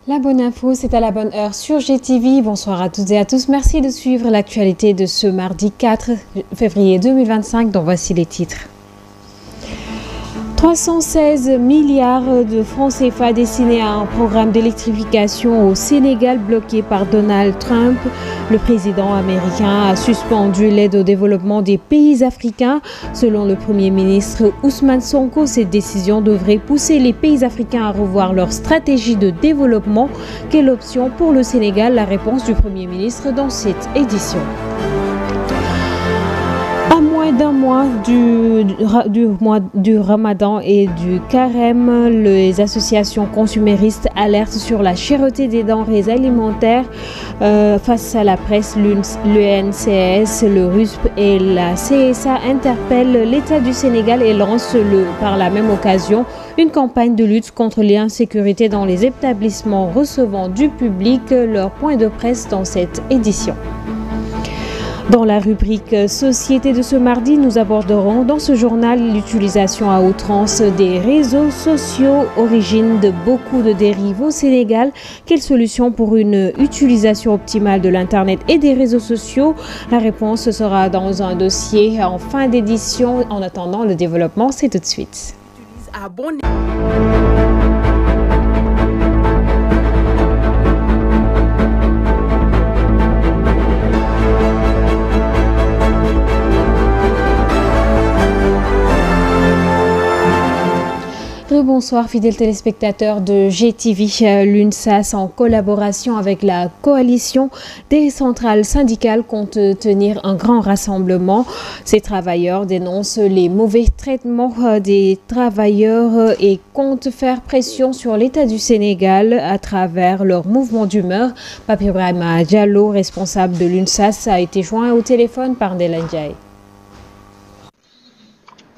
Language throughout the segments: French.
La bonne info, c'est à la bonne heure sur GTV. Bonsoir à toutes et à tous. Merci de suivre l'actualité de ce mardi 4 février 2025, dont voici les titres. 316 milliards de francs CFA destinés à un programme d'électrification au Sénégal bloqué par Donald Trump. Le président américain a suspendu l'aide au développement des pays africains. Selon le Premier ministre Ousmane Sonko, cette décision devrait pousser les pays africains à revoir leur stratégie de développement. Quelle option pour le Sénégal? La réponse du Premier ministre dans cette édition. À moins d'un mois du Ramadan et du Carême, les associations consuméristes alertent sur la cherté des denrées alimentaires. Face à la presse, l'UNCS, le RUSP et la CSA interpellent l'État du Sénégal et lancent par la même occasion une campagne de lutte contre l'insécurité dans les établissements recevant du public. Leur point de presse dans cette édition. Dans la rubrique Société de ce mardi, nous aborderons dans ce journal l'utilisation à outrance des réseaux sociaux, origine de beaucoup de dérives au Sénégal. Quelle solution pour une utilisation optimale de l'Internet et des réseaux sociaux? La réponse sera dans un dossier en fin d'édition. En attendant, le développement, c'est tout de suite. Bonsoir fidèles téléspectateurs de GTV. L'UNSAS, en collaboration avec la coalition des centrales syndicales, compte tenir un grand rassemblement. Ces travailleurs dénoncent les mauvais traitements des travailleurs et comptent faire pression sur l'État du Sénégal à travers leur mouvement d'humeur. Pape Ibrahima Diallo, responsable de l'UNSAS, a été joint au téléphone par Ndelandjaye.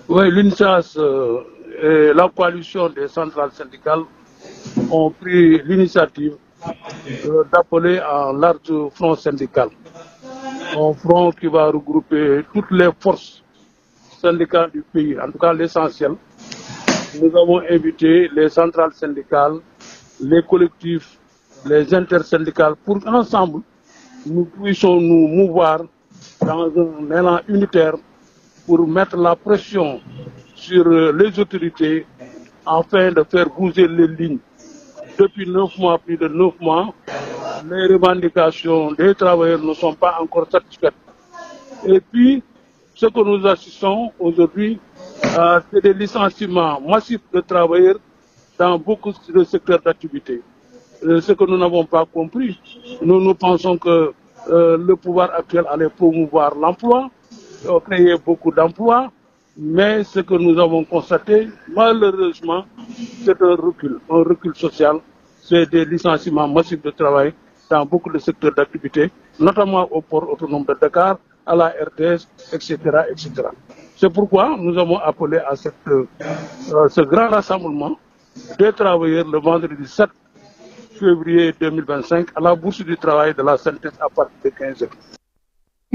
Oui, l'UNSAS et la coalition des centrales syndicales ont pris l'initiative d'appeler un large front syndical. Un front qui va regrouper toutes les forces syndicales du pays, en tout cas l'essentiel. Nous avons invité les centrales syndicales, les collectifs, les intersyndicales pour qu'ensemble nous puissions nous mouvoir dans un élan unitaire pour mettre la pression sur les autorités afin de faire bouger les lignes. Depuis 9 mois, plus de 9 mois, les revendications des travailleurs ne sont pas encore satisfaites. Et puis, ce que nous assistons aujourd'hui, c'est des licenciements massifs de travailleurs dans beaucoup de secteurs d'activité. Ce que nous n'avons pas compris, nous pensons que le pouvoir actuel allait promouvoir l'emploi, créer beaucoup d'emplois, mais ce que nous avons constaté, malheureusement, c'est un recul social, c'est des licenciements massifs de travail dans beaucoup de secteurs d'activité, notamment au port autonome de Dakar, à la RTS, etc. etc. C'est pourquoi nous avons appelé à ce grand rassemblement des travailleurs le vendredi 7 février 2025 à la Bourse du Travail de la synthèse à partir de 15h.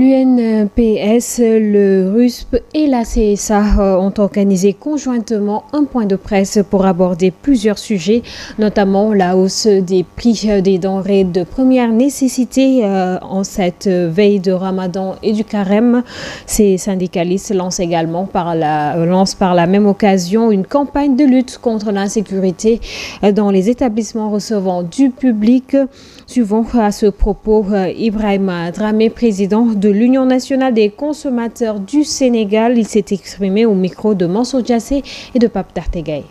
L'UNPS, le RUSP et la CSA ont organisé conjointement un point de presse pour aborder plusieurs sujets, notamment la hausse des prix des denrées de première nécessité en cette veille de Ramadan et du Carême. Ces syndicalistes lancent également par la même occasion une campagne de lutte contre l'insécurité dans les établissements recevant du public. Suivant à ce propos Ibrahima Dramé, président de l'Union nationale des consommateurs du Sénégal. Il s'est exprimé au micro de Mansour Diassé et de Pape Tartegay.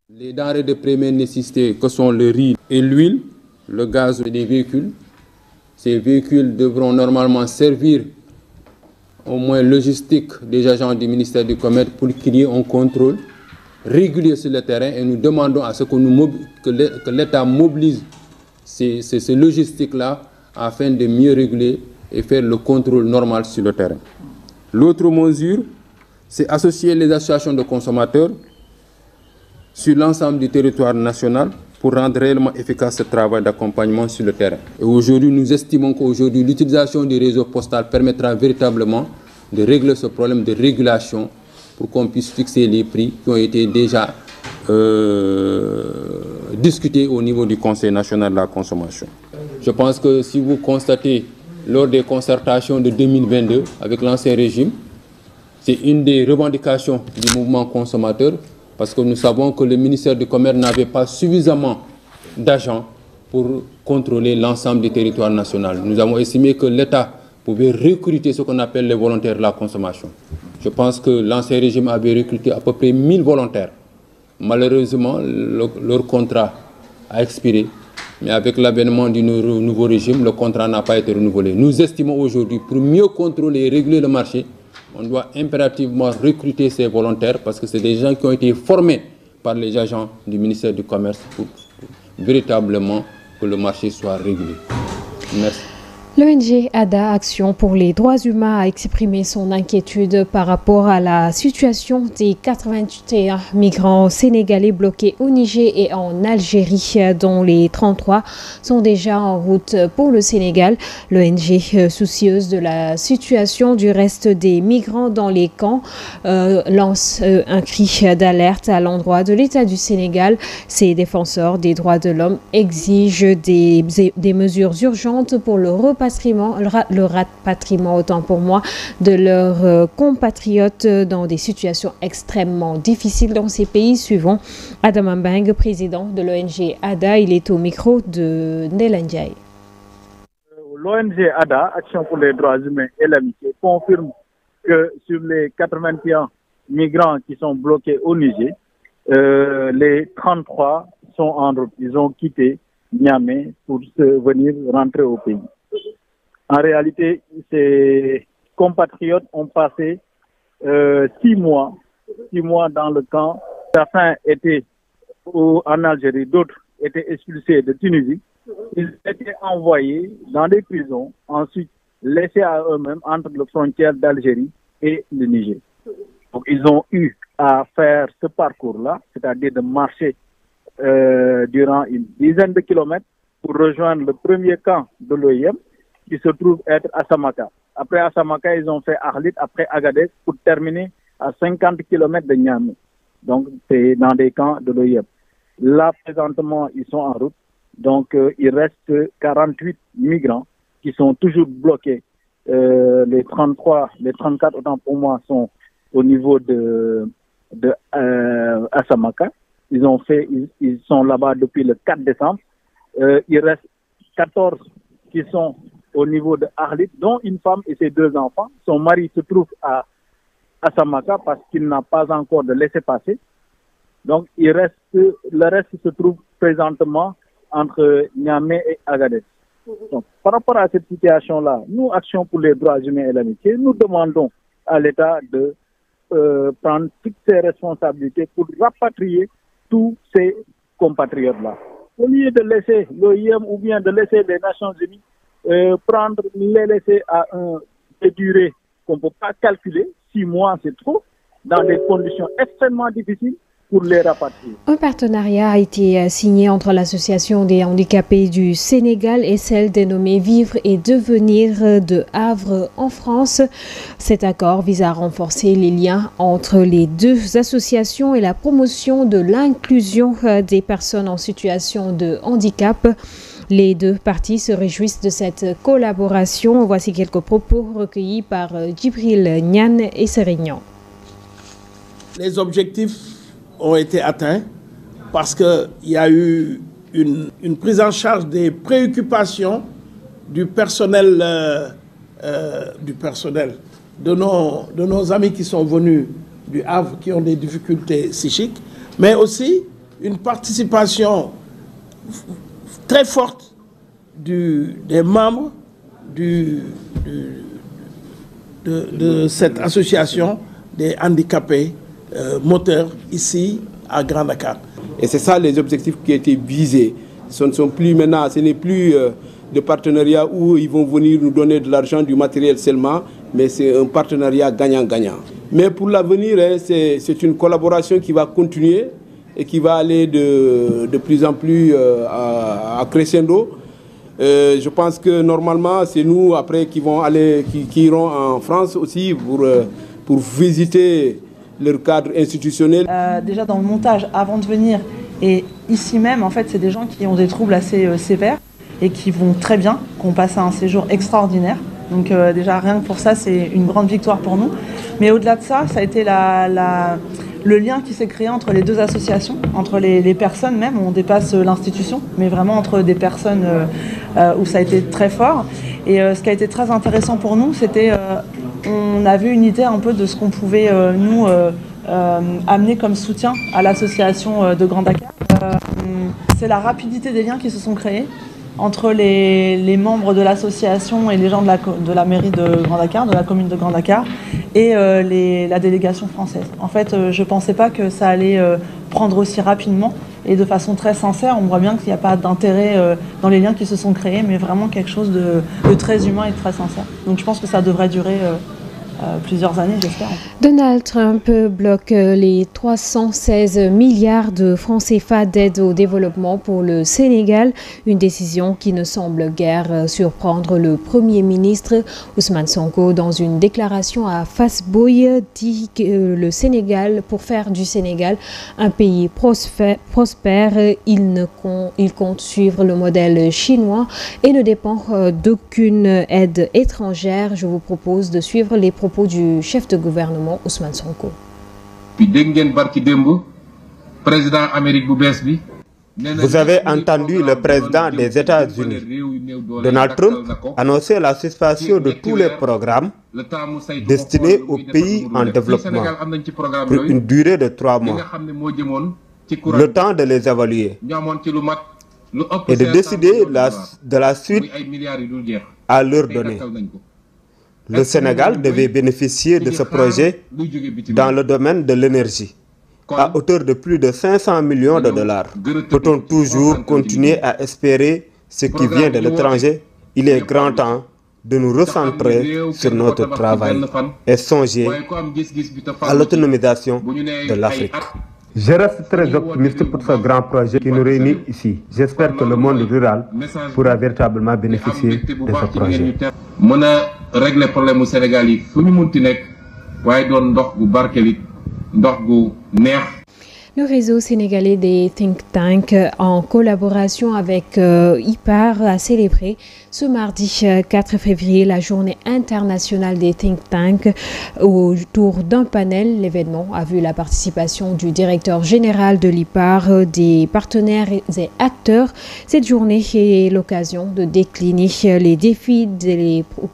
Les denrées de première nécessité que sont le riz et l'huile, le gaz des véhicules. Ces véhicules devront normalement servir au moins logistique des agents du ministère du Commerce pour qu'il y ait un contrôle régulier sur le terrain et nous demandons à ce que l'État mobilise ces logistiques-là afin de mieux réguler et faire le contrôle normal sur le terrain. L'autre mesure, c'est associer les associations de consommateurs sur l'ensemble du territoire national pour rendre réellement efficace ce travail d'accompagnement sur le terrain. Et aujourd'hui, nous estimons qu'aujourd'hui, l'utilisation du réseau postal permettra véritablement de régler ce problème de régulation pour qu'on puisse fixer les prix qui ont été déjà discuté au niveau du Conseil national de la consommation. Je pense que si vous constatez lors des concertations de 2022 avec l'ancien régime, c'est une des revendications du mouvement consommateur parce que nous savons que le ministère du Commerce n'avait pas suffisamment d'agents pour contrôler l'ensemble du territoire national. Nous avons estimé que l'État pouvait recruter ce qu'on appelle les volontaires de la consommation. Je pense que l'ancien régime avait recruté à peu près 1000 volontaires. Malheureusement, leur contrat a expiré, mais avec l'avènement du nouveau régime, le contrat n'a pas été renouvelé. Nous estimons aujourd'hui, pour mieux contrôler et réguler le marché, on doit impérativement recruter ces volontaires parce que c'est des gens qui ont été formés par les agents du ministère du Commerce pour véritablement que le marché soit régulé. Merci. L'ONG ADA, Action pour les droits humains, a exprimé son inquiétude par rapport à la situation des 81 migrants sénégalais bloqués au Niger et en Algérie, dont les 33 sont déjà en route pour le Sénégal. L'ONG, soucieuse de la situation du reste des migrants dans les camps, lance un cri d'alerte à l'endroit de l'État du Sénégal. Ses défenseurs des droits de l'homme exigent des mesures urgentes pour le rapatriement, autant pour moi, de leurs compatriotes dans des situations extrêmement difficiles dans ces pays. Suivant Adam Mbeng, président de l'ONG ADA, il est au micro de Ndella Ndiaye. L'ONG ADA, Action pour les droits humains et l'amitié, confirme que sur les 81 migrants qui sont bloqués au Niger, les 33 sont en route. Ils ont quitté Niamey pour venir rentrer au pays. En réalité, ces compatriotes ont passé 6 mois dans le camp. Certains étaient en Algérie, d'autres étaient expulsés de Tunisie. Ils étaient envoyés dans des prisons, ensuite laissés à eux-mêmes entre les frontières d'Algérie et le Niger. Donc, ils ont eu à faire ce parcours-là, c'est-à-dire de marcher durant une dizaine de kilomètres pour rejoindre le premier camp de l'OIM, qui se trouve être à Samaka. Après Assamaka, ils ont fait Arlit, après Agadez, pour terminer à 50 km de Niamey. Donc, c'est dans des camps de l'OIM. Là, présentement, ils sont en route. Donc, il reste 48 migrants qui sont toujours bloqués. Les 34, autant pour moi, sont au niveau de Assamaka. Ils sont là-bas depuis le 4 décembre. Il reste 14 qui sont au niveau de Arlit, dont une femme et ses 2 enfants. Son mari se trouve à Samaka parce qu'il n'a pas encore de laissez-passer. Donc, le reste se trouve présentement entre Niamey et Agadez. Donc, par rapport à cette situation-là, nous, Action pour les droits humains et l'amitié, nous demandons à l'État de prendre toutes ses responsabilités pour rapatrier tous ces compatriotes-là. Au lieu de laisser l'OIM ou bien de laisser les Nations Unies les laisser à une durée qu'on ne peut pas calculer, 6 mois c'est trop, dans des conditions extrêmement difficiles pour les rapatrier. Un partenariat a été signé entre l'Association des handicapés du Sénégal et celle dénommée Vivre et Devenir de Havre en France. Cet accord vise à renforcer les liens entre les 2 associations et la promotion de l'inclusion des personnes en situation de handicap. Les 2 parties se réjouissent de cette collaboration. Voici quelques propos recueillis par Djibril Niane et Sérignan. Les objectifs ont été atteints parce qu'il y a eu une prise en charge des préoccupations du personnel, de nos amis qui sont venus du Havre, qui ont des difficultés psychiques, mais aussi une participation très forte des membres de cette association des handicapés moteurs ici à Grand Dakar. Et c'est ça les objectifs qui ont été visés. Ce n'est plus de partenariat où ils vont venir nous donner de l'argent, du matériel seulement, mais c'est un partenariat gagnant-gagnant. Mais pour l'avenir, c'est une collaboration qui va continuer et qui va aller de plus en plus à crescendo. Je pense que normalement, c'est nous après qui iront en France aussi pour visiter leur cadre institutionnel. Déjà dans le montage, avant de venir, Et ici même, en fait, c'est des gens qui ont des troubles assez sévères et qui vont très bien, qui ont passé un séjour extraordinaire. Donc déjà, rien que pour ça, c'est une grande victoire pour nous. Mais au-delà de ça, ça a été le lien qui s'est créé entre les deux associations, entre les personnes même, on dépasse l'institution, mais vraiment entre des personnes où ça a été très fort. Et ce qui a été très intéressant pour nous, c'était on avait une idée un peu de ce qu'on pouvait, nous, amener comme soutien à l'association de Grand Dakar. C'est la rapidité des liens qui se sont créés entre les membres de l'association et les gens de la mairie de Grand Dakar, de la commune de Grand Dakar, et la délégation française. En fait, je ne pensais pas que ça allait prendre aussi rapidement et de façon très sincère. On voit bien qu'il n'y a pas d'intérêt dans les liens qui se sont créés, mais vraiment quelque chose de très humain et de très sincère. Donc je pense que ça devrait durer plusieurs années, j'espère. Donald Trump bloque les 316 milliards de francs CFA d'aide au développement pour le Sénégal, une décision qui ne semble guère surprendre le Premier ministre. Ousmane Sonko, dans une déclaration à Fass Boye, dit que le Sénégal, pour faire du Sénégal un pays prospère, il compte suivre le modèle chinois et ne dépend d'aucune aide étrangère. Je vous propose de suivre les propos du chef de gouvernement Ousmane Sonko. Vous avez entendu le président des États-Unis, Donald Trump, annoncer la suspension de tous les programmes destinés aux pays en développement pour une durée de 3 mois, le temps de les évaluer et de décider de la suite à leur donner. Le Sénégal devait bénéficier de ce projet dans le domaine de l'énergie, à hauteur de plus de 500 millions de dollars. Peut-on toujours continuer à espérer ce qui vient de l'étranger? Il est grand temps de nous recentrer sur notre travail et songer à l'autonomisation de l'Afrique. Je reste très optimiste pour ce grand projet qui nous réunit ici. J'espère que le monde rural pourra véritablement bénéficier de ce projet. Régler problème au Sénégal yi fu ñu munti nekk waaye doon ndox gu barkelit ndox gu neex. Le réseau sénégalais des think tanks, en collaboration avec IPAR, a célébré ce mardi 4 février la journée internationale des think tanks autour d'un panel. L'événement a vu la participation du directeur général de l'IPAR, des partenaires et acteurs. Cette journée est l'occasion de décliner les défis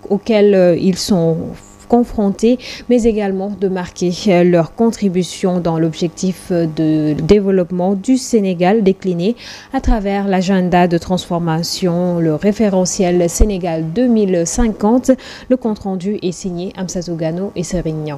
auxquels ils sont confrontés, mais également de marquer leur contribution dans l'objectif de développement du Sénégal décliné à travers l'agenda de transformation, le référentiel Sénégal 2050. Le compte-rendu est signé Amsatou Gano et Serignan.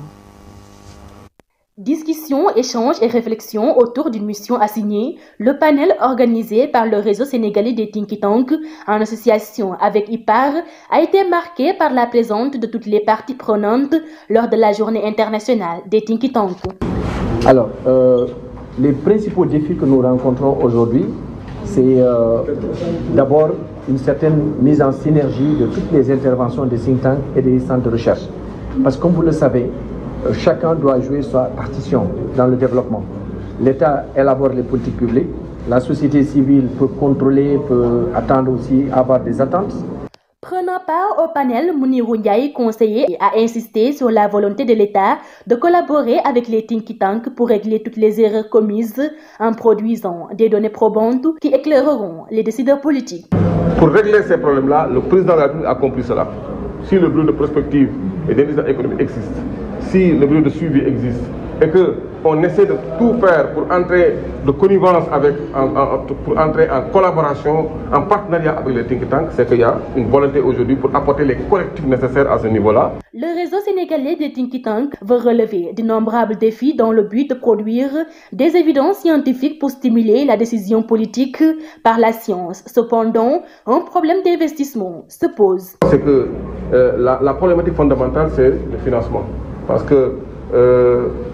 Discussions, échanges et réflexions autour d'une mission assignée, le panel organisé par le réseau sénégalais des think tanks en association avec IPAR a été marqué par la présence de toutes les parties prenantes lors de la journée internationale des think tanks. Alors, les principaux défis que nous rencontrons aujourd'hui, c'est d'abord une certaine mise en synergie de toutes les interventions des think tanks et des centres de recherche. Parce que comme vous le savez, chacun doit jouer sa partition dans le développement. L'État élabore les politiques publiques, la société civile peut contrôler, peut attendre aussi, avoir des attentes. Prenant part au panel, Mounirou Ndiaye, conseiller, a insisté sur la volonté de l'État de collaborer avec les think tanks pour régler toutes les erreurs commises en produisant des données probantes qui éclaireront les décideurs politiques. Pour régler ces problèmes-là, le président de la République a compris cela. Si le bureau de prospective et d'investissement économique existe, si le bureau de suivi existe et qu'on essaie de tout faire pour entrer de connivence pour entrer en collaboration, en partenariat avec les think tanks, c'est qu'il y a une volonté aujourd'hui pour apporter les correctifs nécessaires à ce niveau-là. Le réseau sénégalais des think tanks veut relever d'innombrables défis dans le but de produire des évidences scientifiques pour stimuler la décision politique par la science. Cependant, un problème d'investissement se pose. C'est que la problématique fondamentale, c'est le financement. Parce que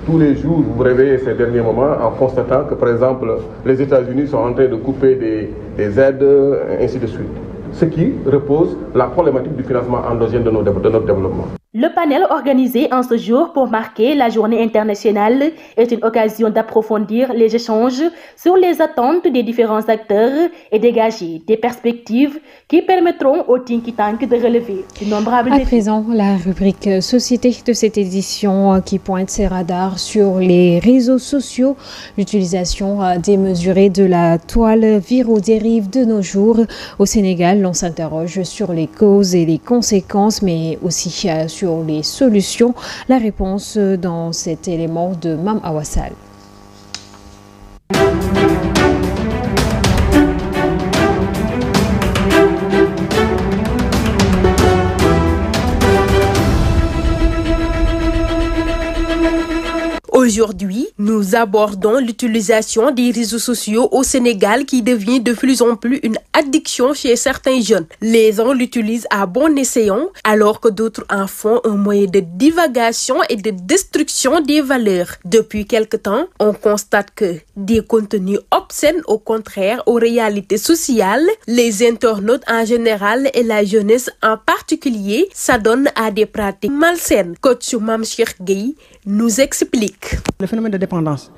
tous les jours, vous vous réveillez ces derniers moments en constatant que, par exemple, les États-Unis sont en train de couper des aides, ainsi de suite. Ce qui repose la problématique du financement endogène de notre développement. Le panel organisé en ce jour pour marquer la journée internationale est une occasion d'approfondir les échanges sur les attentes des différents acteurs et dégager des perspectives qui permettront au Think Tank de relever d'innombrables défis. À présent, la rubrique Société de cette édition qui pointe ses radars sur les réseaux sociaux. L'utilisation démesurée de la toile vire aux dérives de nos jours. Au Sénégal, l'on s'interroge sur les causes et les conséquences, mais aussi sur les solutions. La réponse dans cet élément de Mam Awassal. Aujourd'hui, nous abordons l'utilisation des réseaux sociaux au Sénégal qui devient de plus en plus une addiction chez certains jeunes. Les uns l'utilisent à bon escient, alors que d'autres en font un moyen de divagation et de destruction des valeurs. Depuis quelque temps, on constate que des contenus obscènes au contraire aux réalités sociales, les internautes en général et la jeunesse en particulier s'adonnent à des pratiques malsaines. Coach Mam Cheikh Gueye nous explique. Le phénomène de dépendance,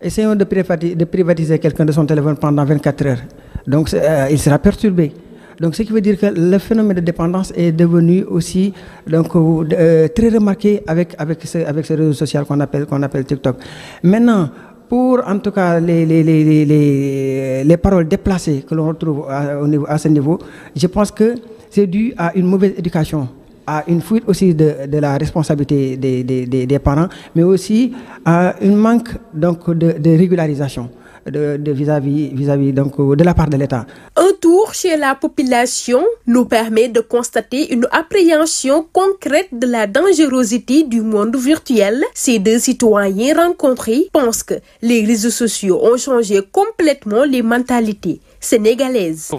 essayons de privatiser quelqu'un de son téléphone pendant 24 heures. Donc il sera perturbé. Donc ce qui veut dire que le phénomène de dépendance est devenu aussi très remarqué avec ce réseau social qu'on appelle TikTok. Maintenant, pour en tout cas les paroles déplacées que l'on retrouve à ce niveau, je pense que c'est dû à une mauvaise éducation, à une fuite aussi de la responsabilité des parents, mais aussi à un manque de régularisation vis-à-vis de la part de l'État. Un tour chez la population nous permet de constater une appréhension concrète de la dangerosité du monde virtuel. Ces deux citoyens rencontrés pensent que les réseaux sociaux ont changé complètement les mentalités sénégalaises.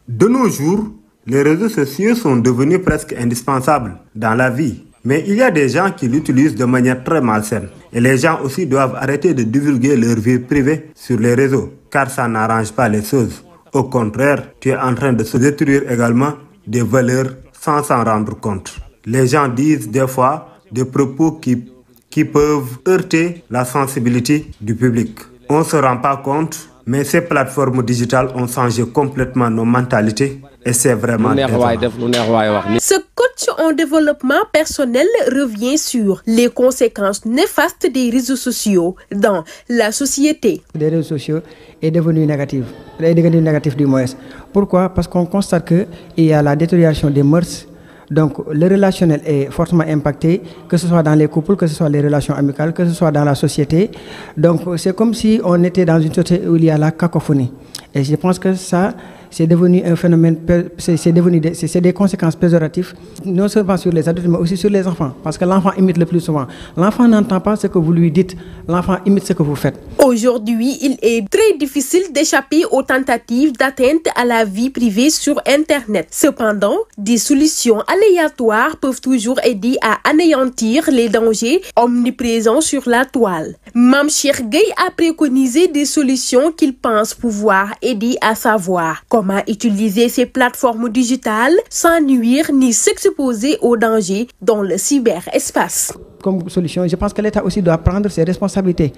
De nos jours, les réseaux sociaux sont devenus presque indispensables dans la vie. Mais il y a des gens qui l'utilisent de manière très malsaine. Et les gens aussi doivent arrêter de divulguer leur vie privée sur les réseaux, car ça n'arrange pas les choses. Au contraire, tu es en train de se détruire également des valeurs sans s'en rendre compte. Les gens disent des fois des propos qui peuvent heurter la sensibilité du public. On ne se rend pas compte, mais ces plateformes digitales ont changé complètement nos mentalités. Et c'est vraiment Ce coach en développement personnel revient sur les conséquences néfastes des réseaux sociaux dans la société. Les réseaux sociaux est devenu négatif du moins. Pourquoi? Parce qu'on constate qu'il y a la détérioration des mœurs. Donc le relationnel est fortement impacté, que ce soit dans les couples, que ce soit les relations amicales, que ce soit dans la société. Donc c'est comme si on était dans une société où il y a la cacophonie. Et je pense que ça, c'est devenu un phénomène, c'est des conséquences péjoratives, non seulement sur les adultes, mais aussi sur les enfants. Parce que l'enfant imite le plus souvent. L'enfant n'entend pas ce que vous lui dites, l'enfant imite ce que vous faites. Aujourd'hui, il est très difficile d'échapper aux tentatives d'atteinte à la vie privée sur Internet. Cependant, des solutions aléatoires peuvent toujours aider à anéantir les dangers omniprésents sur la toile. Mam Cheikh Gueye a préconisé des solutions qu'il pense pouvoir aider à savoir comment utiliser ces plateformes digitales sans nuire ni s'exposer aux dangers dans le cyberespace. Comme solution, je pense que l'État aussi doit prendre ses responsabilités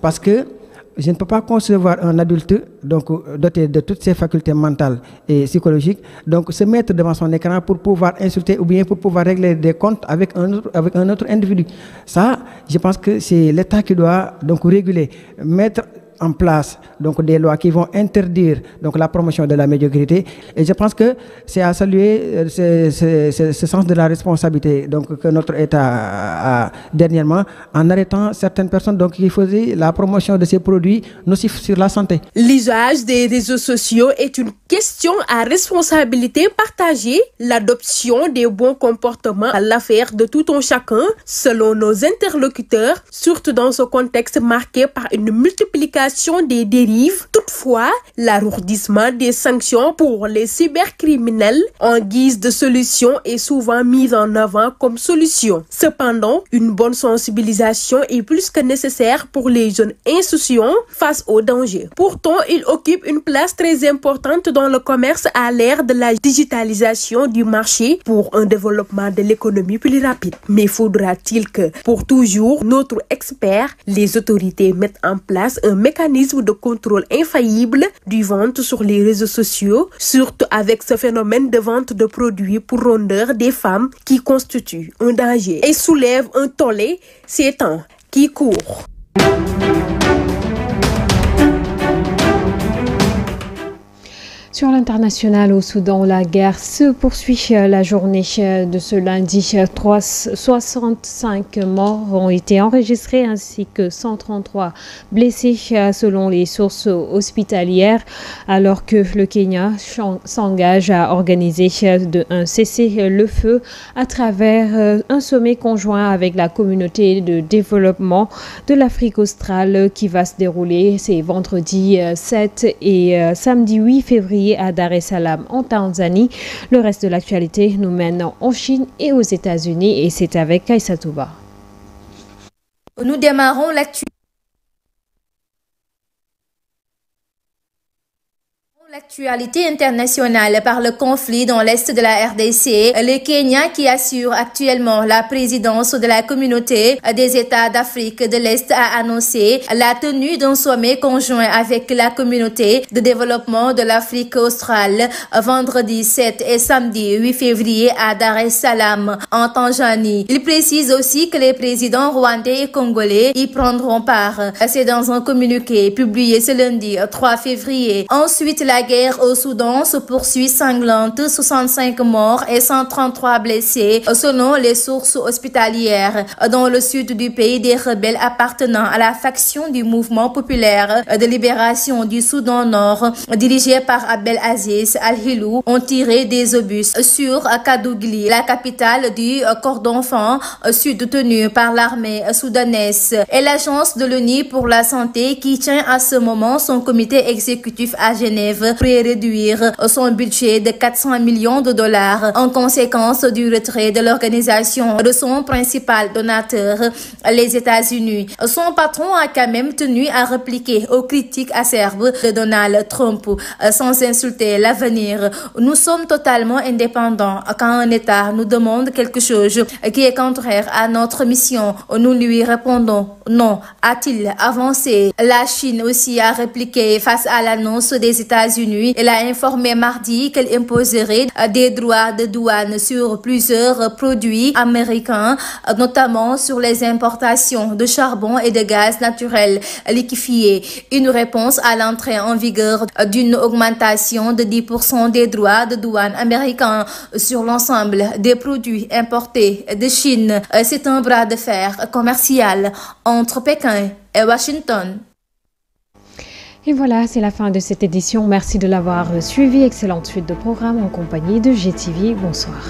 parce que je ne peux pas concevoir un adulte doté de toutes ses facultés mentales et psychologiques, se mettre devant son écran pour pouvoir insulter ou bien pour pouvoir régler des comptes avec un autre individu. Ça, je pense que c'est l'État qui doit réguler, mettre en place des lois qui vont interdire la promotion de la médiocrité. Et je pense que c'est à saluer ce sens de la responsabilité que notre État a dernièrement en arrêtant certaines personnes qui faisaient la promotion de ces produits nocifs sur la santé. L'usage des réseaux sociaux est une question à responsabilité partagée. L'adoption des bons comportements à l'affaire de tout un chacun, selon nos interlocuteurs, surtout dans ce contexte marqué par une multiplication l'élimination des dérives. Toutefois, l'alourdissement des sanctions pour les cybercriminels en guise de solution est souvent mis en avant comme solution. Cependant, une bonne sensibilisation est plus que nécessaire pour les jeunes insouciants face aux dangers. Pourtant, il occupe une place très importante dans le commerce à l'ère de la digitalisation du marché pour un développement de l'économie plus rapide. Mais faudra-t-il que, pour toujours, notre expert, les autorités mettent en place un mécanisme de contrôle infaillible du vente sur les réseaux sociaux, surtout avec ce phénomène de vente de produits pour rondeurs des femmes qui constitue un danger et soulève un tollé ces temps qui courent. Sur l'international au Soudan, la guerre se poursuit. La journée de ce lundi, 65 morts ont été enregistrés ainsi que 133 blessés selon les sources hospitalières, alors que le Kenya s'engage à organiser un cessez-le-feu à travers un sommet conjoint avec la communauté de développement de l'Afrique australe qui va se dérouler ces vendredis 7 et samedi 8 février à Dar es Salaam en Tanzanie. Le reste de l'actualité nous mène en Chine et aux États-Unis et c'est avec Kaïsa Touba. Nous démarrons l'actualité internationale par le conflit dans l'est de la RDC. Le Kenya, qui assure actuellement la présidence de la communauté des États d'Afrique de l'Est, a annoncé la tenue d'un sommet conjoint avec la communauté de développement de l'Afrique australe vendredi 7 et samedi 8 février à Dar es Salaam en Tanzanie. Il précise aussi que les présidents rwandais et congolais y prendront part. C'est dans un communiqué publié ce lundi 3 février. Ensuite, la guerre au Soudan se poursuit sanglante, 65 morts et 133 blessés selon les sources hospitalières. Dans le sud du pays, des rebelles appartenant à la faction du mouvement populaire de libération du Soudan Nord, dirigé par Abdel Aziz Al-Hilou, ont tiré des obus sur Kadougli, la capitale du Kordofan sud tenue par l'armée soudanaise. Et l'agence de l'ONU pour la santé, qui tient à ce moment son comité exécutif à Genève, pourrait réduire son budget de 400 millions de dollars en conséquence du retrait de l'organisation de son principal donateur, les États-Unis. Son patron a quand même tenu à répliquer aux critiques acerbes de Donald Trump sans insulter l'avenir. Nous sommes totalement indépendants. Quand un État nous demande quelque chose qui est contraire à notre mission, nous lui répondons non, a-t-il avancé. La Chine aussi a répliqué face à l'annonce des États-Unis. Elle a informé mardi qu'elle imposerait des droits de douane sur plusieurs produits américains, notamment sur les importations de charbon et de gaz naturel liquéfié. Une réponse à l'entrée en vigueur d'une augmentation de 10% des droits de douane américains sur l'ensemble des produits importés de Chine. C'est un bras de fer commercial entre Pékin et Washington. Et voilà, c'est la fin de cette édition. Merci de l'avoir suivi. Excellente suite de programmes en compagnie de GTV. Bonsoir.